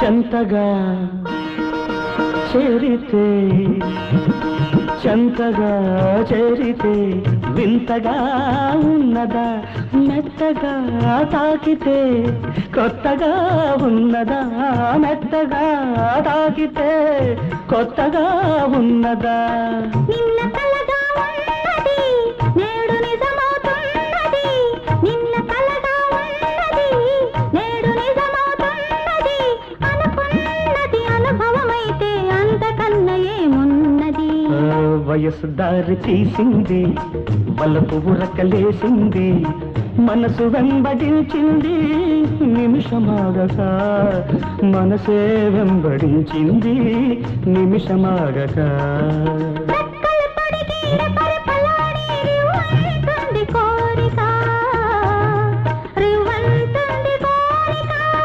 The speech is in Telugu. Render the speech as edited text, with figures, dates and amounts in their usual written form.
చెంతగా చేరితే చెంతగా చేరితే వింతగా ఉన్నదా మెత్తగా తాకితే కొత్తగా ఉన్నదా మెత్తగా తాకితే కొత్తగా ఉన్నదా నిన్న కలగా ఉన్నది నేడు నిజమవుతున్నది నిన్న కలగా ఉన్నది నేడు నిజమవుతున్నది అనుకున్నది అనుభవమైతే అంతకన్నా ఏమున్నది వయసు దారి తీసింది వలపు ఉరకలేసింది మనసు వెంబడించింది నిమిషమాగక మనసే వెంబడించింది నిమిషమాగక రెక్కలు తొడిగిన